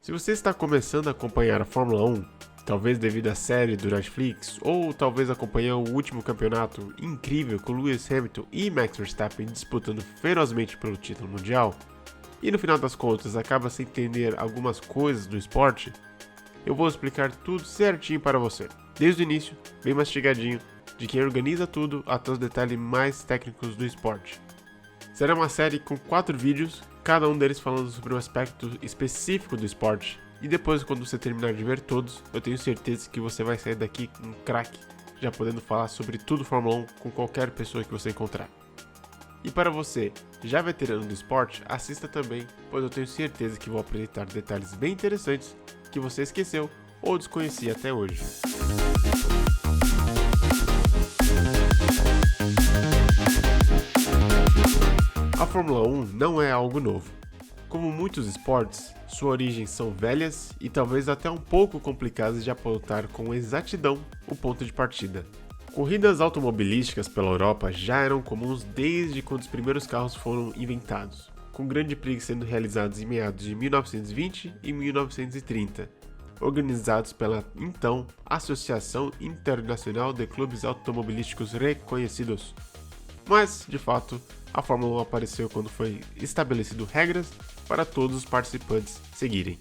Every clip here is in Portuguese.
Se você está começando a acompanhar a Fórmula 1, talvez devido à série do Netflix, ou talvez acompanhando o último campeonato incrível com Lewis Hamilton e Max Verstappen disputando ferozmente pelo título mundial, e no final das contas acaba sem entender algumas coisas do esporte, eu vou explicar tudo certinho para você, desde o início, bem mastigadinho, de quem organiza tudo até os detalhes mais técnicos do esporte. Será uma série com 4 vídeos, cada um deles falando sobre um aspecto específico do esporte, e depois, quando você terminar de ver todos, eu tenho certeza que você vai sair daqui um craque, já podendo falar sobre tudo Fórmula 1 com qualquer pessoa que você encontrar. E para você, já veterano do esporte, assista também, pois eu tenho certeza que vou apresentar detalhes bem interessantes que você esqueceu ou desconhecia até hoje. A Fórmula 1 não é algo novo. Como muitos esportes, suas origens são velhas e talvez até um pouco complicadas de apontar com exatidão o ponto de partida. Corridas automobilísticas pela Europa já eram comuns desde quando os primeiros carros foram inventados, com Grande Prix sendo realizados em meados de 1920 e 1930, organizados pela então Associação Internacional de Clubes Automobilísticos Reconhecidos. Mas, de fato, a Fórmula 1 apareceu quando foi estabelecido regras para todos os participantes seguirem.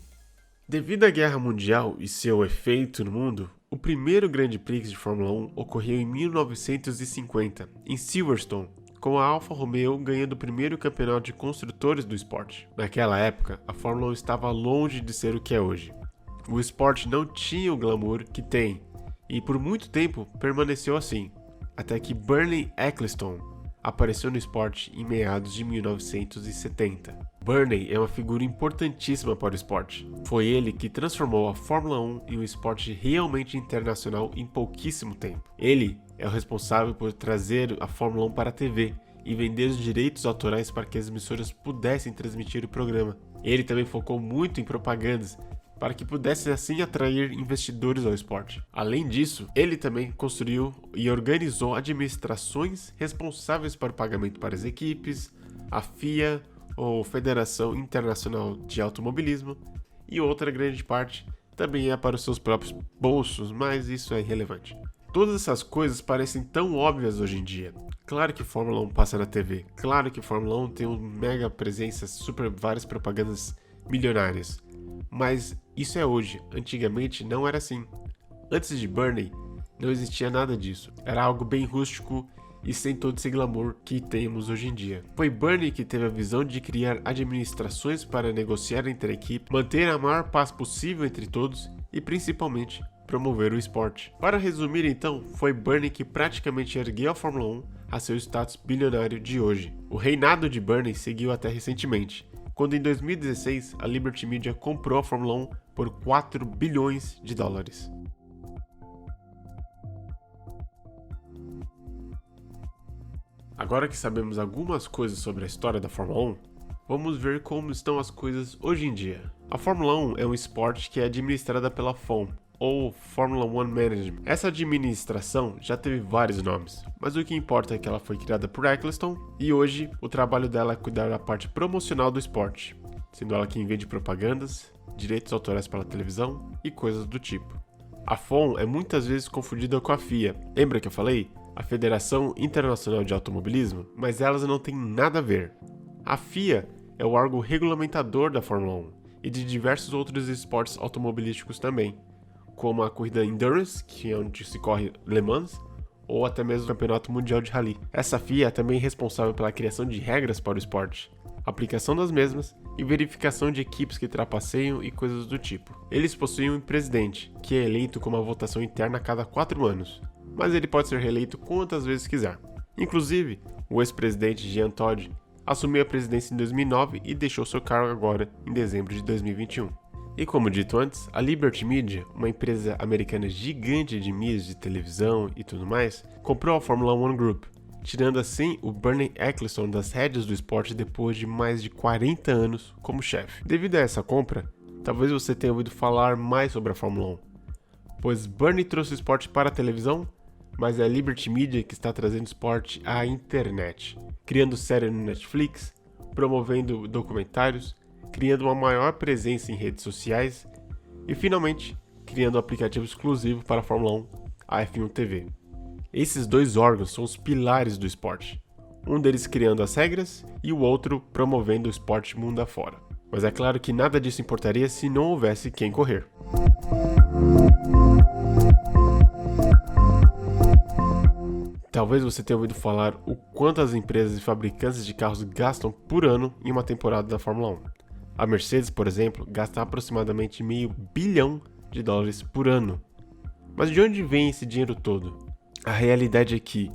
Devido à Guerra Mundial e seu efeito no mundo, o primeiro Grande Prix de Fórmula 1 ocorreu em 1950, em Silverstone, com a Alfa Romeo ganhando o primeiro campeonato de construtores do esporte. Naquela época, a Fórmula 1 estava longe de ser o que é hoje. O esporte não tinha o glamour que tem, e por muito tempo permaneceu assim, até que Bernie Ecclestone apareceu no esporte em meados de 1970. Bernie é uma figura importantíssima para o esporte. Foi ele que transformou a Fórmula 1 em um esporte realmente internacional em pouquíssimo tempo. Ele é o responsável por trazer a Fórmula 1 para a TV e vender os direitos autorais para que as emissoras pudessem transmitir o programa. Ele também focou muito em propagandas, para que pudesse assim atrair investidores ao esporte. Além disso, ele também construiu e organizou administrações responsáveis para o pagamento para as equipes, a FIA, ou Federação Internacional de Automobilismo, e outra grande parte também é para os seus próprios bolsos, mas isso é irrelevante. Todas essas coisas parecem tão óbvias hoje em dia. Claro que Fórmula 1 passa na TV, claro que Fórmula 1 tem uma mega presença, várias propagandas milionárias. Mas isso é hoje, antigamente não era assim. Antes de Bernie, não existia nada disso. Era algo bem rústico e sem todo esse glamour que temos hoje em dia. Foi Bernie que teve a visão de criar administrações para negociar entre a equipe, manter a maior paz possível entre todos e principalmente promover o esporte. Para resumir então, foi Bernie que praticamente ergueu a Fórmula 1 a seu status bilionário de hoje. O reinado de Bernie seguiu até recentemente, quando em 2016 a Liberty Media comprou a Fórmula 1 por 4 bilhões de dólares. Agora que sabemos algumas coisas sobre a história da Fórmula 1, vamos ver como estão as coisas hoje em dia. A Fórmula 1 é um esporte que é administrada pela FOM, ou Formula One Management. Essa administração já teve vários nomes, mas o que importa é que ela foi criada por Ecclestone e hoje o trabalho dela é cuidar da parte promocional do esporte, sendo ela quem vende propagandas, direitos autorais para a televisão e coisas do tipo. A FOM é muitas vezes confundida com a FIA. Lembra que eu falei? A Federação Internacional de Automobilismo, mas elas não têm nada a ver. A FIA é o órgão regulamentador da Fórmula 1 e de diversos outros esportes automobilísticos também, como a corrida Endurance, que é onde se corre Le Mans, ou até mesmo o Campeonato Mundial de Rally. Essa FIA é também responsável pela criação de regras para o esporte, aplicação das mesmas e verificação de equipes que trapasseiam e coisas do tipo. Eles possuem um presidente, que é eleito com uma votação interna a cada 4 anos, mas ele pode ser reeleito quantas vezes quiser. Inclusive, o ex-presidente Jean Todt assumiu a presidência em 2009 e deixou seu cargo agora em dezembro de 2021. E como dito antes, a Liberty Media, uma empresa americana gigante de mídias de televisão e tudo mais, comprou a Formula One Group, tirando assim o Bernie Ecclestone das rédeas do esporte depois de mais de 40 anos como chefe. Devido a essa compra, talvez você tenha ouvido falar mais sobre a Fórmula 1, pois Bernie trouxe o esporte para a televisão, mas é a Liberty Media que está trazendo o esporte à internet, criando séries no Netflix, promovendo documentários criando uma maior presença em redes sociais e, finalmente, criando um aplicativo exclusivo para a Fórmula 1, a F1 TV. Esses dois órgãos são os pilares do esporte, um deles criando as regras e o outro promovendo o esporte mundo afora. Mas é claro que nada disso importaria se não houvesse quem correr. Talvez você tenha ouvido falar o quanto as empresas e fabricantes de carros gastam por ano em uma temporada da Fórmula 1. A Mercedes, por exemplo, gasta aproximadamente $500 bilhão por ano. Mas de onde vem esse dinheiro todo? A realidade é que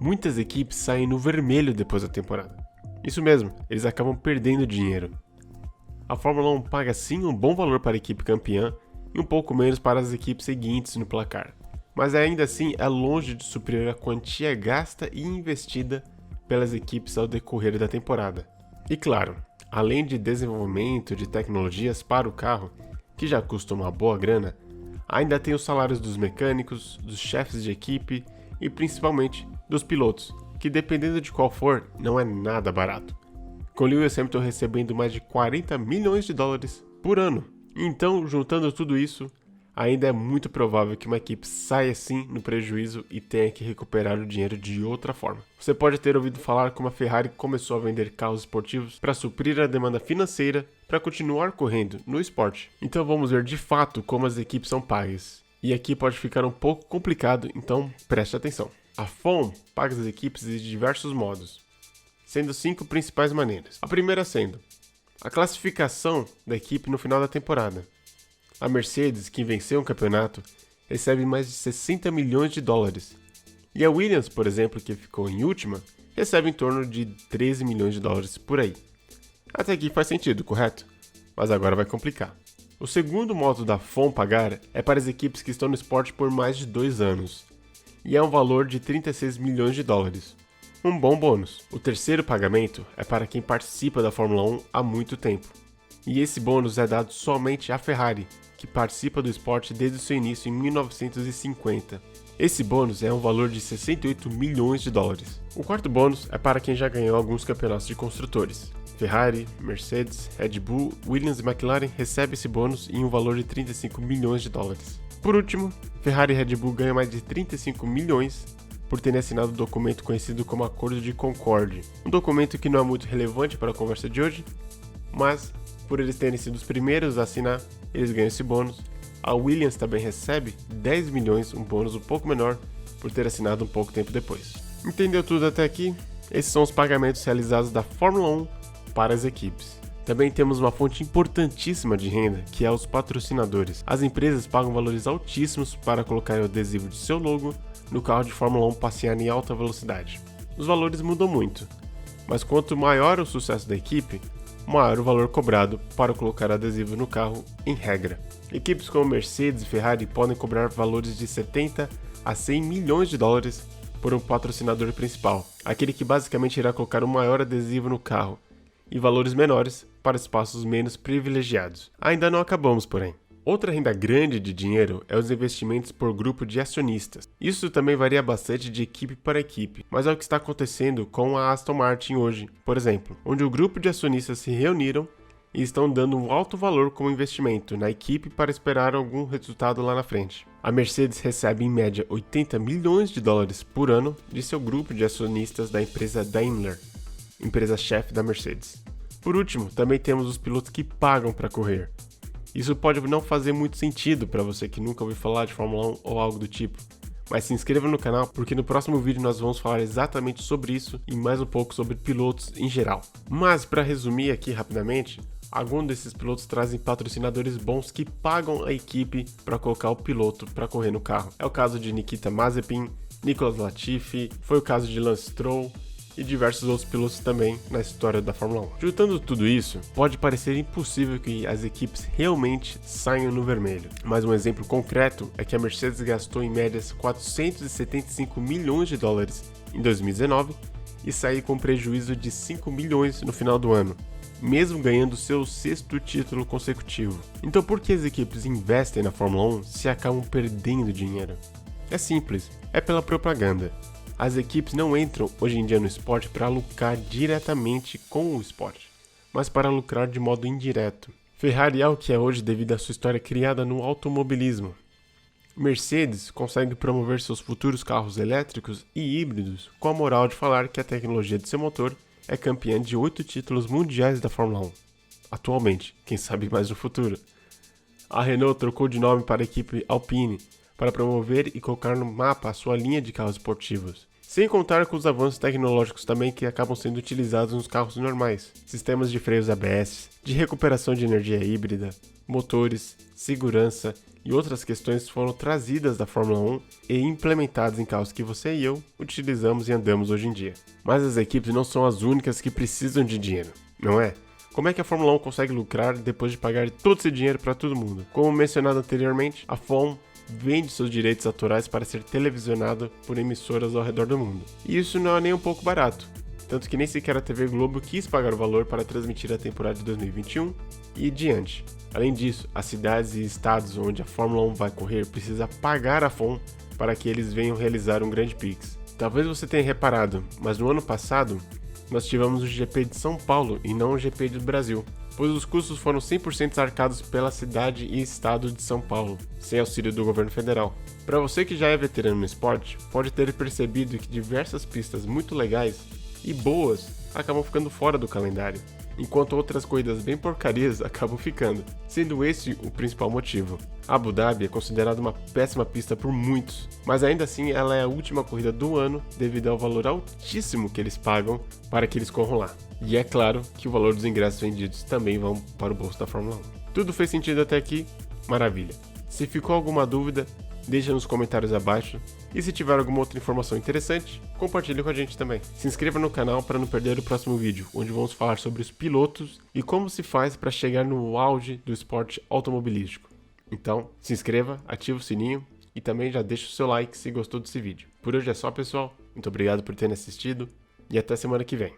muitas equipes saem no vermelho depois da temporada. Isso mesmo, eles acabam perdendo dinheiro. A Fórmula 1 paga sim um bom valor para a equipe campeã e um pouco menos para as equipes seguintes no placar. Mas ainda assim é longe de suprir a quantia gasta e investida pelas equipes ao decorrer da temporada. E claro, além de desenvolvimento de tecnologias para o carro, que já custa uma boa grana, ainda tem os salários dos mecânicos, dos chefes de equipe e principalmente dos pilotos, que dependendo de qual for, não é nada barato. Com Lewis Hamilton recebendo mais de $40 milhões por ano. Então, juntando tudo isso, ainda é muito provável que uma equipe saia assim no prejuízo e tenha que recuperar o dinheiro de outra forma. Você pode ter ouvido falar como a Ferrari começou a vender carros esportivos para suprir a demanda financeira para continuar correndo no esporte. Então vamos ver de fato como as equipes são pagas. E aqui pode ficar um pouco complicado, então preste atenção. A FOM paga as equipes de diversos modos, sendo 5 principais maneiras. A primeira sendo a classificação da equipe no final da temporada. A Mercedes, que venceu um campeonato, recebe mais de $60 milhões. E a Williams, por exemplo, que ficou em última, recebe em torno de $13 milhões por aí. Até aqui faz sentido, correto? Mas agora vai complicar. O segundo modo da FOM pagar é para as equipes que estão no esporte por mais de 2 anos. E é um valor de $36 milhões. Um bom bônus. O terceiro pagamento é para quem participa da Fórmula 1 há muito tempo. E esse bônus é dado somente à Ferrari, que participa do esporte desde o seu início em 1950. Esse bônus é um valor de $68 milhões. O quarto bônus é para quem já ganhou alguns campeonatos de construtores. Ferrari, Mercedes, Red Bull, Williams e McLaren recebem esse bônus em um valor de $35 milhões. Por último, Ferrari e Red Bull ganham mais de 35 milhões por terem assinado um documento conhecido como Acordo de Concorde. Um documento que não é muito relevante para a conversa de hoje, mas por eles terem sido os primeiros a assinar, eles ganham esse bônus. A Williams também recebe 10 milhões, um bônus um pouco menor, por ter assinado um pouco tempo depois. Entendeu tudo até aqui? Esses são os pagamentos realizados da Fórmula 1 para as equipes. Também temos uma fonte importantíssima de renda, que é os patrocinadores. As empresas pagam valores altíssimos para colocar o adesivo de seu logo no carro de Fórmula 1 passear em alta velocidade. Os valores mudam muito, mas quanto maior o sucesso da equipe, maior o valor cobrado para colocar adesivo no carro, em regra. Equipes como Mercedes e Ferrari podem cobrar valores de $70 a $100 milhões por um patrocinador principal, aquele que basicamente irá colocar o maior adesivo no carro, e valores menores para espaços menos privilegiados. Ainda não acabamos, porém. Outra renda grande de dinheiro é os investimentos por grupo de acionistas. Isso também varia bastante de equipe para equipe, mas é o que está acontecendo com a Aston Martin hoje, por exemplo, onde o grupo de acionistas se reuniram e estão dando um alto valor como investimento na equipe para esperar algum resultado lá na frente. A Mercedes recebe em média $80 milhões por ano de seu grupo de acionistas da empresa Daimler, empresa-chefe da Mercedes. Por último, também temos os pilotos que pagam para correr. Isso pode não fazer muito sentido para você que nunca ouviu falar de Fórmula 1 ou algo do tipo, mas se inscreva no canal porque no próximo vídeo nós vamos falar exatamente sobre isso e mais um pouco sobre pilotos em geral. Mas para resumir aqui rapidamente, alguns desses pilotos trazem patrocinadores bons que pagam a equipe para colocar o piloto para correr no carro. É o caso de Nikita Mazepin, Nicolas Latifi, foi o caso de Lance Stroll e diversos outros pilotos também na história da Fórmula 1. Juntando tudo isso, pode parecer impossível que as equipes realmente saiam no vermelho, mas um exemplo concreto é que a Mercedes gastou em média $475 milhões em 2019 e saiu com prejuízo de 5 milhões no final do ano, mesmo ganhando seu 6º título consecutivo. Então por que as equipes investem na Fórmula 1 se acabam perdendo dinheiro? É simples, é pela propaganda. As equipes não entram hoje em dia no esporte para lucrar diretamente com o esporte, mas para lucrar de modo indireto. Ferrari é o que é hoje devido à sua história criada no automobilismo. Mercedes consegue promover seus futuros carros elétricos e híbridos com a moral de falar que a tecnologia de seu motor é campeã de 8 títulos mundiais da Fórmula 1. Atualmente, quem sabe mais no futuro. A Renault trocou de nome para a equipe Alpine para promover e colocar no mapa a sua linha de carros esportivos. Sem contar com os avanços tecnológicos também que acabam sendo utilizados nos carros normais. Sistemas de freios ABS, de recuperação de energia híbrida, motores, segurança e outras questões foram trazidas da Fórmula 1 e implementadas em carros que você e eu utilizamos e andamos hoje em dia. Mas as equipes não são as únicas que precisam de dinheiro, não é? Como é que a Fórmula 1 consegue lucrar depois de pagar todo esse dinheiro para todo mundo? Como mencionado anteriormente, a FOM vende seus direitos autorais para ser televisionado por emissoras ao redor do mundo. E isso não é nem um pouco barato, tanto que nem sequer a TV Globo quis pagar o valor para transmitir a temporada de 2021 e diante. Além disso, as cidades e estados onde a Fórmula 1 vai correr precisam pagar a FOM para que eles venham realizar um grande Prix. Talvez você tenha reparado, mas no ano passado nós tivemos o GP de São Paulo e não o GP do Brasil, pois os custos foram 100% arcados pela cidade e estado de São Paulo, sem auxílio do governo federal. Para você que já é veterano no esporte, pode ter percebido que diversas pistas muito legais e boas acabam ficando fora do calendário, enquanto outras corridas bem porcarias acabam ficando, sendo esse o principal motivo. Abu Dhabi é considerada uma péssima pista por muitos, mas ainda assim ela é a última corrida do ano devido ao valor altíssimo que eles pagam para que eles corram lá. E é claro que o valor dos ingressos vendidos também vão para o bolso da Fórmula 1. Tudo fez sentido até aqui? Maravilha! Se ficou alguma dúvida, deixa nos comentários abaixo. E se tiver alguma outra informação interessante, compartilhe com a gente também. Se inscreva no canal para não perder o próximo vídeo, onde vamos falar sobre os pilotos e como se faz para chegar no auge do esporte automobilístico. Então, se inscreva, ative o sininho e também já deixa o seu like se gostou desse vídeo. Por hoje é só, pessoal. Muito obrigado por terem assistido e até semana que vem.